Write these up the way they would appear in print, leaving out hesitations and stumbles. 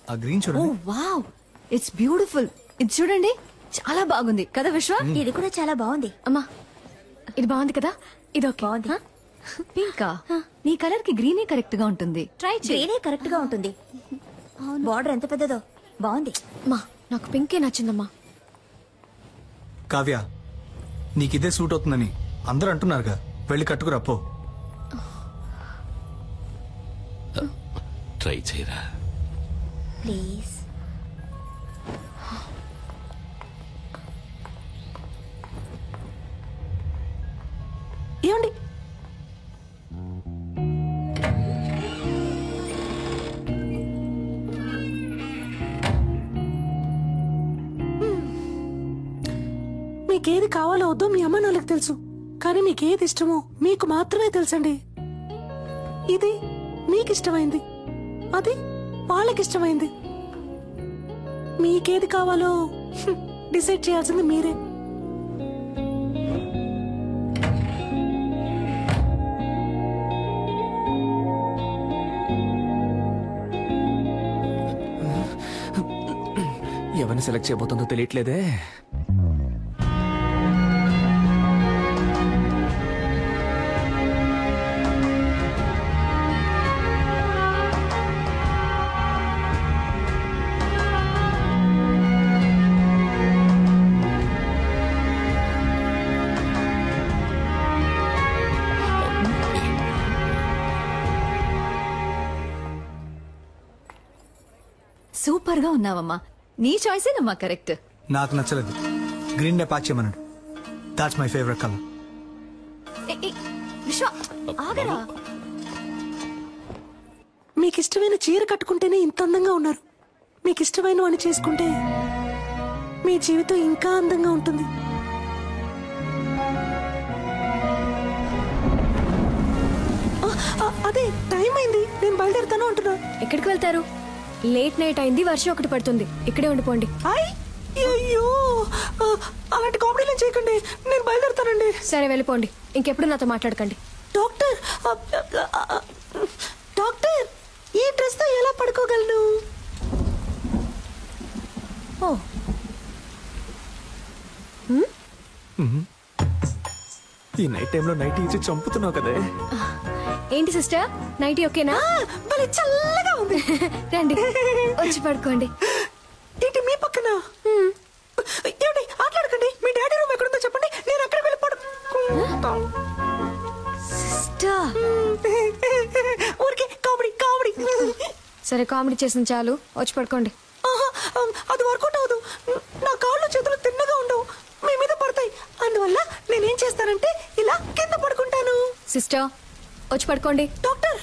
ఆ గ్రీన్ చూడండి. Wow, it's beautiful. ఇది చూడండి, చాలా బాగుంది కదా విశ్వ? ఇది కూడా చాలా బాగుంది. అమ్మా, ఇది బాగుంది కదా? ఇది ఓకే. బాగుంది. పింకా, నీ కలర్ కి గ్రీనే కరెక్ట్ గా ఉంటుంది. ట్రై చేయి. గ్రీనే కరెక్ట్ గా ఉంటుంది. బార్డర్ ఎంత పెద్దదో. బాగుంది. అమ్మా, నాకు పింకే నచ్చిందమ్మా. కావ్య, నీకిదే సూట్ అవుతుందని అందరూ అంటున్నారుగా, వెళ్ళి కట్టుకురాపో. ట్రై చేయరా ప్లీజ్. ఏమండి, మీకేది కావాలో వద్దో మీ అమ్మ నాన్నలకు తెలుసు, కానీ మీకేది ఇష్టమో మీకు మాత్రమే తెలుసండి. ఇది మీకిష్టమైంది, అది వాళ్ళకిష్టమైంది. మీకేది కావాలో డిసైడ్ చేయాల్సింది మీరే. ఎవరిని సెలెక్ట్ చేయబోతుందో తెలియట్లేదే. సూపర్ గా ఉన్నావమ్మా. నీ చాయిసేనమ్మా కరెక్ట్. నాకు నచ్చలేదు. గ్రీన్ డే ప్యాక్ చేయమన్నాడు. That's my favourite colour. విశ్వ, ఆగరా. మీకు ఇష్టమైన చీర కట్టుకుంటేనే ఇంత అందంగా ఉన్నారు. మీకు ఇష్టమైన వాడిని చేసుకుంటే మీ జీవితం ఇంకా అందంగా ఉంటుంది. అదే టైం అయింది, నేను బయలుదేరుతాను అంటున్నా. ఎక్కడికి వెళ్తారు? లేట్ నైట్ అయింది, వర్షం ఒకటి పడుతుంది. ఇక్కడే ఉండిపోండి. అయ్యో, అలాంటి కామెడీలు చేయకండి, నేను బయలుదేరుతానండి. సరే వెళ్ళిపోండి, ఇంకెప్పుడు నాతో మాట్లాడకండి. డాక్టర్, డాక్టర్, ఈ డ్రెస్ తో ఎలా పడుకోగలను? ఓ, ఈ నైట్ టైంలో నైట్ ఇచ్చి చంపుతున్నావు కదే. ఏంటి సిస్టర్, నైటీ ఓకేనా? భలే చల్లగా ఉంది. రండి, వచ్చి పడుకోండి. ఏంటి మీ పక్కన? ఏమండి, ఆటలాడకండి. మీ డాడీ రూమ్ ఎక్కడుందో చెప్పండి, నేను అక్కడ వెళ్ళి పడుకుంటాను. సిస్టర్, ఊరికే కామెడీ కామెడీ. సరే కామెడీ చేసిన చాలు, వచ్చి పడుకోండి. అది వర్కౌట్ అవ్వదు. నా కాళ్ళు చేతులు తిన్నగా ఉండవు, మీ మీద పడతాయి. అందువల్ల నేనేం చేస్తానంటే ఇలా కింద పడుకుంటాను. సిస్టర్, వచ్చి పడుకోండి. డాక్టర్,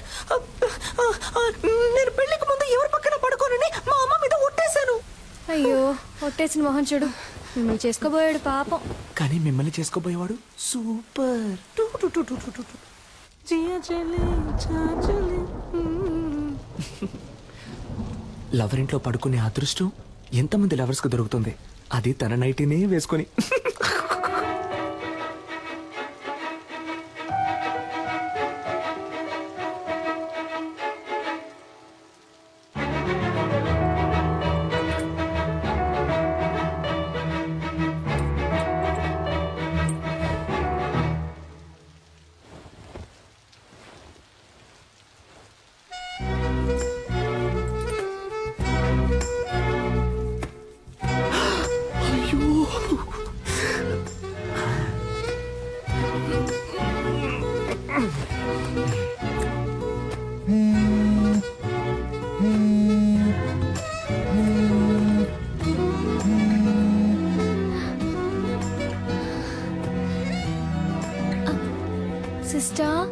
నేను పెళ్లికి ముందు ఎవరి పక్కన పడుకోనని మా అమ్మ మీద ఒట్టేశాను. అయ్యో, ఒట్టేసిన మొహం చూడు. మిమ్మల్ని చేసుకోబోయాడు పాపం. కానీ మిమ్మల్ని చేసుకోబోయేవాడు సూపర్. లవర్ ఇంట్లో పడుకునే అదృష్టం ఎంతమంది లవర్స్ కు దొరుకుతుంది, అది తన నైటీనే వేసుకొని. సిస్టర్,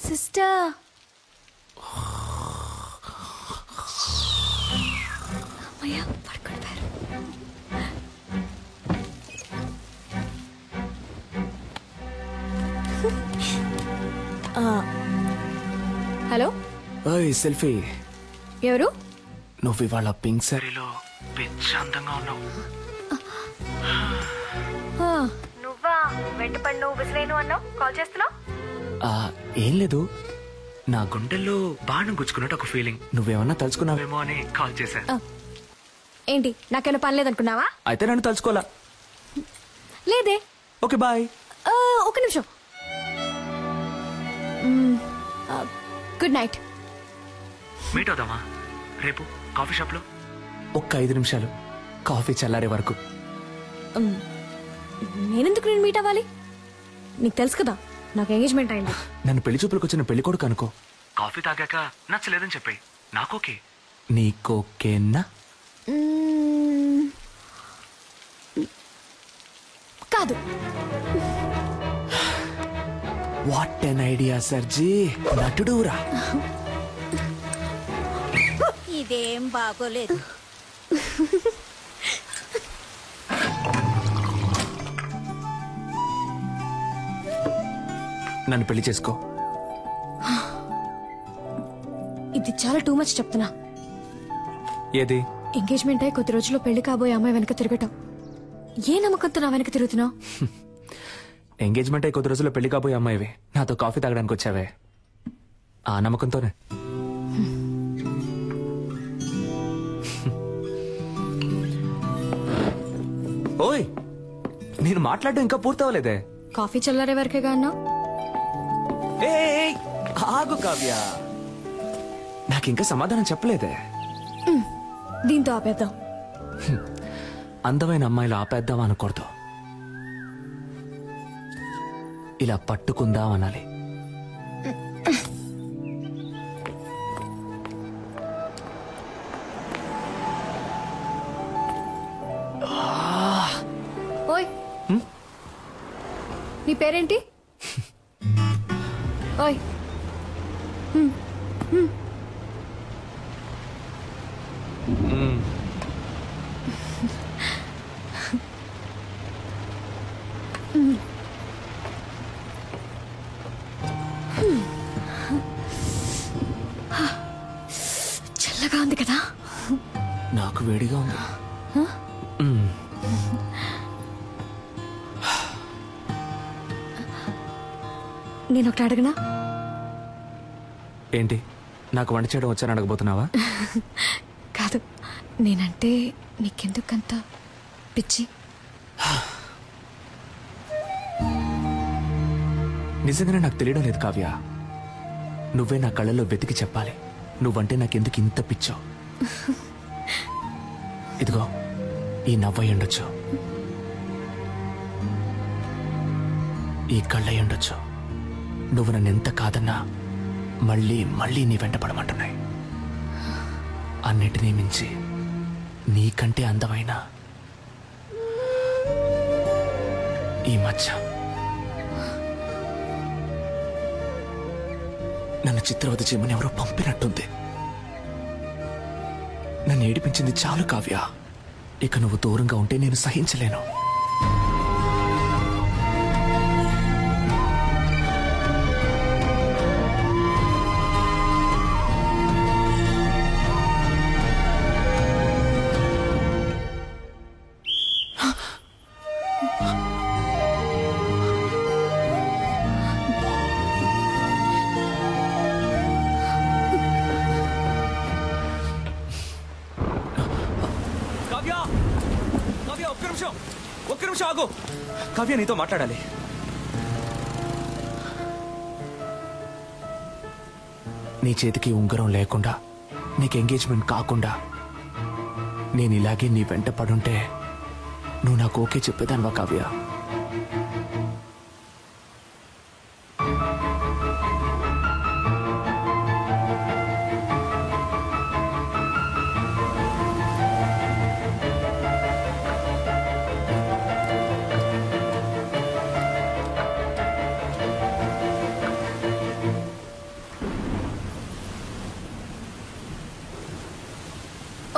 సిస్టర్, అమ్మయ్య పడుకుంటారు. హలో, ఓయ్ సెల్ఫీ, ఎవరు? నువ్వు ఇవాళ పింక్ సారీలో పిచ్చి అందంగా ఉన్నావు. ఆ, నువ్వా? వెంటపడి నువ్వు విసిలేను అన్నావు, కాల్ చేస్తున్నావు. ఏం లేదు, నా గుండెల్లో బాణం గుచ్చుకున్నట్టు ఒక ఫీలింగ్. నువ్వేమన్నా తలుచుకున్నావేమో అని కాల్ చేశాను. ఏంటి నాకేమైనా పని లేదనుకున్నావా? అయితే నన్ను తలుచుకోవాలా? లేదే. Okay bye. ఒక నిమిషం. Good night. మీట్ అవుదామా రేపు కాఫీ షాప్ లో? ఒక్క 5 నిమిషాలు, కాఫీ చల్లారే వరకు. నేనెందుకు నేను మీట్ అవ్వాలి? నీకు తెలుసు కదా నాకు ఎంగేజ్మెంట్ అయింది. నన్ను పెళ్లి చూపులకు వచ్చిన పెళ్లి కొడుకు అనుకో. కాఫీ తాగాక నచ్చలేదని చెప్పాయి, నాకోకే. నీకోకేనా? కాదు. వాట్ ఎన్ ఐడియా సర్జీ, నటుడురా. ఇదేం బాగోలేదు. నన్ను పెళ్లి చేసుకో. ఇది చాలా టూ మచ్ చెప్తున్నా. ఏది? ఎంగేజ్మెంట్ అయి కొద్ది రోజుల్లో పెళ్లి కాబోయే అమ్మాయి వెనక తిరగటం. ఏ నమ్మకంతో నా వెనక తిరుగుతున్నావు? ఎంగేజ్మెంట్ అయి కొద్ది రోజుల్లో పెళ్లి కాబోయే అమ్మాయివి నాతో కాఫీ తాగడానికి వచ్చావే, ఆ నమ్మకంతోనే. ఓయ్, నేను మాట్లాడడం ఇంకా పూర్తవలేదే. కాఫీ చల్లారే వరకేగా అన్నావు. ఏయ్, ఆగు కావ్య, నాకింకా సమాధానం చెప్పలేదే. దీంతో ఆపేద్దాం. అందమైన అమ్మాయిలు ఆపేద్దాం అనకూడదు, ఇలా పట్టుకుందాం అనాలి. ఓయ్, నీ పేరేంటి? ఓయ్, చల్లగా ఉంది కదా? నాకు వేడిగా ఉంది. నేను ఒకటి అడగనా? ఏంటి, నాకు వంట చేయడం వచ్చాను అడగబోతున్నావా? కాదు, నేనంటే నీకెందుకంత పిచ్చి? నిజంగానే నాకు తెలియడం లేదు కావ్య. నువ్వే నా కళ్ళల్లో వెతికి చెప్పాలి, నువ్వంటే నాకెందుకు ఇంత పిచ్చో. ఇదిగో ఈ నవ్వై ఉండొచ్చు, ఈ కళ్ళై ఉండొచ్చు. నువ్వు నన్ను ఎంత కాదన్నా మళ్ళీ మళ్ళీ నీ వెంట పడమంటున్నాయి. అన్నిటినీ మించి నీకంటే అందమైన ఈ మచ్చ నన్ను చిత్రవద చేయమని ఎవరో పంపినట్టుంది. నన్ను ఏడిపించింది చాలు కావ్య, ఇక నువ్వు దూరంగా ఉంటే నేను సహించలేను. ఒక్క నిమిషం ఆగు కావ్య, నీతో మాట్లాడాలి. నీ చేతికి ఉంగరం లేకుండా, నీకు ఎంగేజ్మెంట్ కాకుండా నేను ఇలాగే నీ వెంట పడుంటే నువ్వు నాకు ఓకే చెప్పేదానివా కావ్య?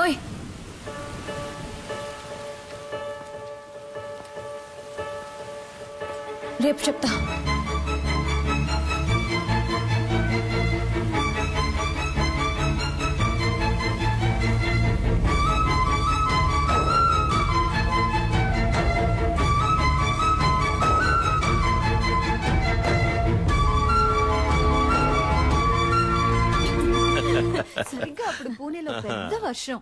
ఓయ్, రేపు చెప్తా. ఇప్పుడు పూణేలో పెద్ద వర్షం.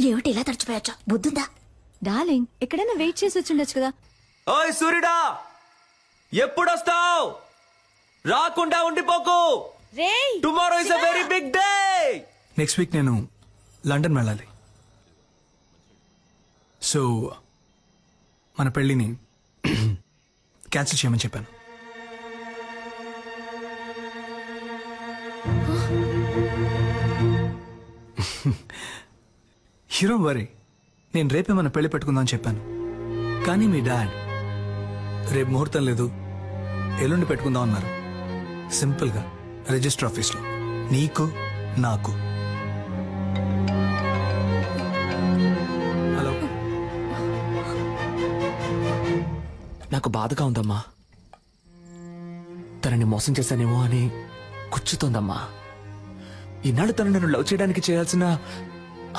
ఏమిటి ఇలా తడిచిపోయొచ్చా? బుద్ధుందా? డార్లింగ్, ఎక్కడైనా వెయిట్ చేసి వచ్చిండొచ్చు కదా. ఓయ్ సూర్యుడా, ఎప్పుడొస్తావు? రాకుండా ఉండిపోకు. Tomorrow is a very big day. Next week నేను లండన్ వెళ్ళాలి. సో మన పెళ్ళిని క్యాన్సిల్ చేయమని చెప్పాను. హీరో వరీ, నేను రేపే మన పెళ్లి పెట్టుకుందాం చెప్పాను. కానీ మీ డాడ్ రేపు ముహూర్తం లేదు, ఎల్లుండి పెట్టుకుందాం అన్నారు. సింపుల్గా రిజిస్టర్ ఆఫీస్లో, నీకు నాకు. హలో, నాకు బాధగా ఉందమ్మా. తనని మోసం చేశానేమో అని కూర్చుతోందమ్మా. ఈనాడు తను నన్ను లవ్ చేయడానికి చేయాల్సిన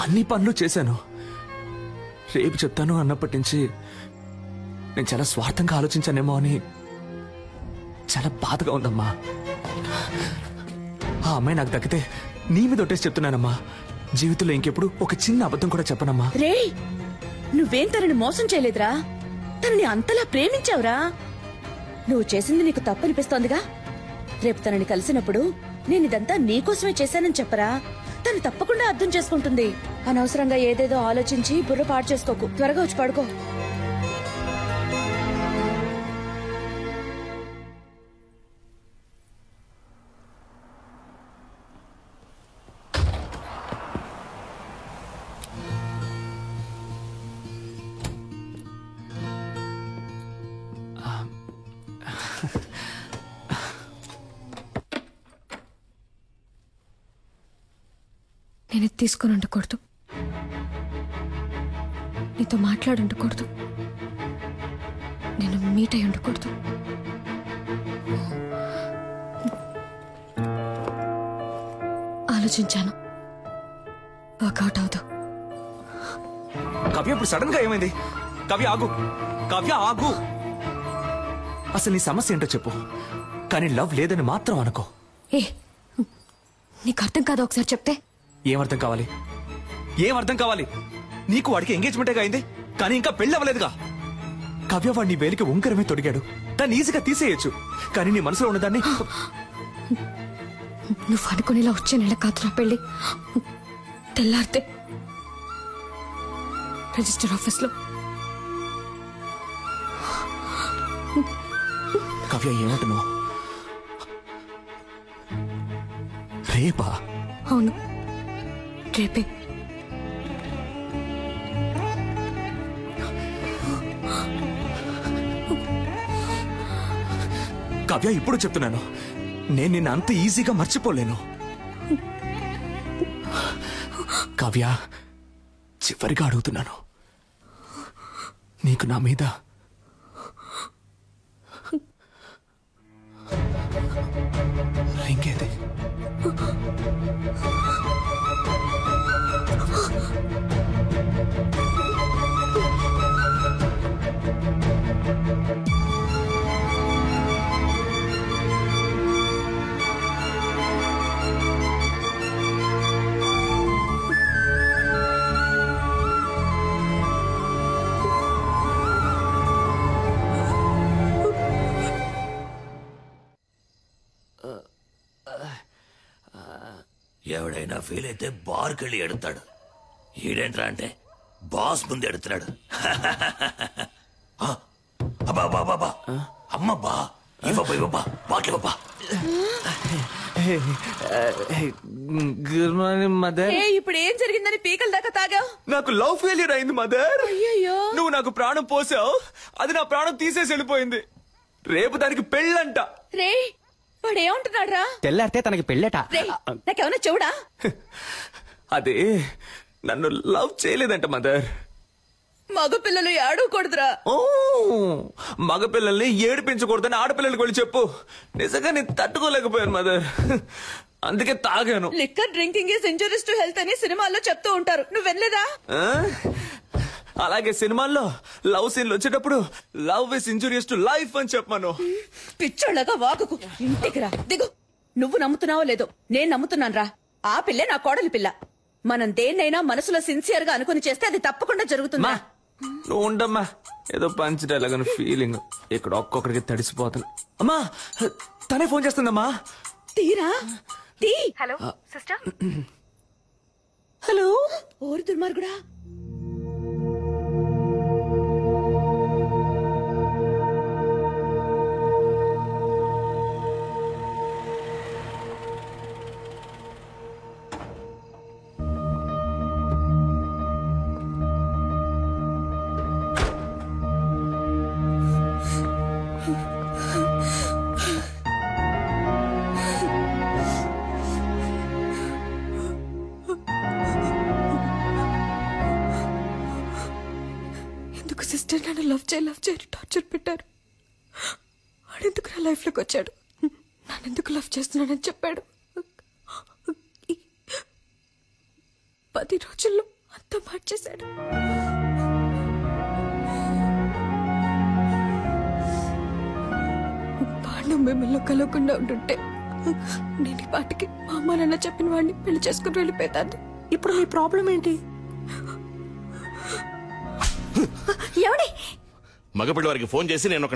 అన్ని పనులు చేశాను. రేపు చెప్తాను అన్నప్పటి నుంచి నేను చాలా స్వార్థంగా ఆలోచించానేమో అని చాలా బాధగా ఉందమ్మా. ఆ అమ్మాయి నాకు దక్కితే నీ మీద ఒట్టేసి చెప్తున్నానమ్మా, జీవితంలో ఇంకెప్పుడు ఒక చిన్న అబద్ధం కూడా చెప్పనమ్మా. రే, నువ్వేం తనని మోసం చేయలేదురా, తనని అంతలా ప్రేమించావురా. నువ్వు చేసింది నీకు తప్పనిపిస్తోందిగా. రేపు తనని కలిసినప్పుడు నేనిదంతా నీకోసమే చేశానని చెప్పరా, తను తప్పకుండా అర్థం చేసుకుంటుంది. అనవసరంగా ఏదేదో ఆలోచించి బుర్ర పాడు చేసుకోకు. త్వరగా వచ్చి పడుకో. నేను ఇది తీసుకుని ఉండకూడదు, నీతో మాట్లాడి ఉండకూడదు, నేను మీట్ అయి ఉండకూడదు. ఆలోచించాను, వర్కౌట్ అవుతా. కవ్య, ఇప్పుడు సడన్ గా ఏమైంది? కవ్య ఆగు, కవ్య ఆగు. అసలు నీ సమస్య ఏంటో చెప్పు, కానీ లవ్ లేదని మాత్రం అనుకో. ఏ, నీకు అర్థం కాదు, ఒకసారి చెప్తే. ఏమర్థం కావాలి? ఏమర్థం కావాలి? నీకు వాడికి ఎంగేజ్మెంటే అయింది, కానీ ఇంకా పెళ్లి అవ్వలేదుగా. కవ్య వాడి నీ వేలికి ఉంకరమే తొడిగాడు, దాన్ని ఈజీగా తీసేయచ్చు. కానీ నీ మనసులో ఉన్నదాన్ని నువ్వు అనుకునేలా వచ్చే నెల కాదురా పెళ్లి. తెల్లారితే రిజిస్టర్ ఆఫీస్లో. కవ్య, ఏమంటున్నావు? రేపా? అవును, రేపే. కవ్య, ఇప్పుడు చెప్తున్నాను, నేను నిన్ను అంత ఈజీగా మర్చిపోలేను. కవ్య, చివరిగా అడుగుతున్నాను, నీకు నా మీద రింగేది? ఎవడైనా ఫీల్ అయితే బార్కెళ్ళి ఎడతాడు. ఈడేంట్రా అంటే బాస్ ముందు ఎడుతున్నాడు. అబ్బా అమ్మబ్బా, ఇవ్వబ్బా బాట్లివ్వబ్బా. Good morning mother. ఇప్పుడు ఏం జరిగిందని పీకల దాకా తాగావు? నాకు లవ్ ఫెయిల్యూర్ అయింది మదర్. అయ్యయ్యో. నువ్వు నాకు ప్రాణం పోసావు, అది నా ప్రాణం తీసేసి వెళ్ళిపోయింది. రేపు దానికి పెళ్ళంట. రే, వాడు ఏమంటున్నాడు రా? తెల్లారితే తనకి పెళ్ళట. నాకేమన్నా చెవుడా? అదే నన్ను లవ్ చేయలేదంట మదర్. మగపిల్లలు ఏడవకూడదురా. ఓ, మగపిల్లల్ని ఏడిపించకూడదని ఆడపిల్లలకి వెళ్ళి చెప్పు. నిజంగా నేను తట్టుకోలేకపోయాను మదర్, అందుకే తాగాను. Liquor drinking is injurious to health అని సినిమాల్లో చెప్తూ ఉంటారు, నువ్వు వినలేదా? అలాగే సినిమాల్లో లవ్ సీన్లు వచ్చేటప్పుడు love is injurious to life అని చెప్పాను. పిచ్చోళ్ళగా వాగుకు, ఇంటికి రా, దిగు. నువ్వు నమ్ముతున్నావో లేదో నేను నమ్ముతున్నాను రా. ఆ పిల్లే నా కోడలి పిల్ల. మనం దేన్నైనా మనసులో సిన్సియర్ గా అనుకుని చేస్తే అది తప్పకుండా జరుగుతుందా? నువ్వు ఉండమ్మా, ఏదో పంచడేలాగని ఫీలింగ్. ఇక్కడ ఒక్కొక్కడికి తడిసిపోతాను. అమ్మా, తనే ఫోన్ చేస్తుందమ్మా. తీరా తీ. Hello sister. హలో, ఓరి దుర్మార్గుడా. ఎందుకు సిస్టర్ నన్ను లవ్ చేయి టార్చర్ పెట్టారు? ఆడెందుకు నా లైఫ్ లోకి వచ్చాడు? నన్నెందుకు లవ్ చేస్తున్నాడని చెప్పాడు? 10 రోజుల్లో అంతా మార్చేశాడు. వాడు మిమ్మల్ని కలవకుండా ఉంటుంటే నేను ఈ పాటికి మా అమ్మ నాన్న చెప్పిన వాడిని పెళ్లి చేసుకుని వెళ్ళిపోతాను. ఇప్పుడు మీ ప్రాబ్లం ఏంటి? మగపిల్లి వారికి ఫోన్ చేసి నేను ఒక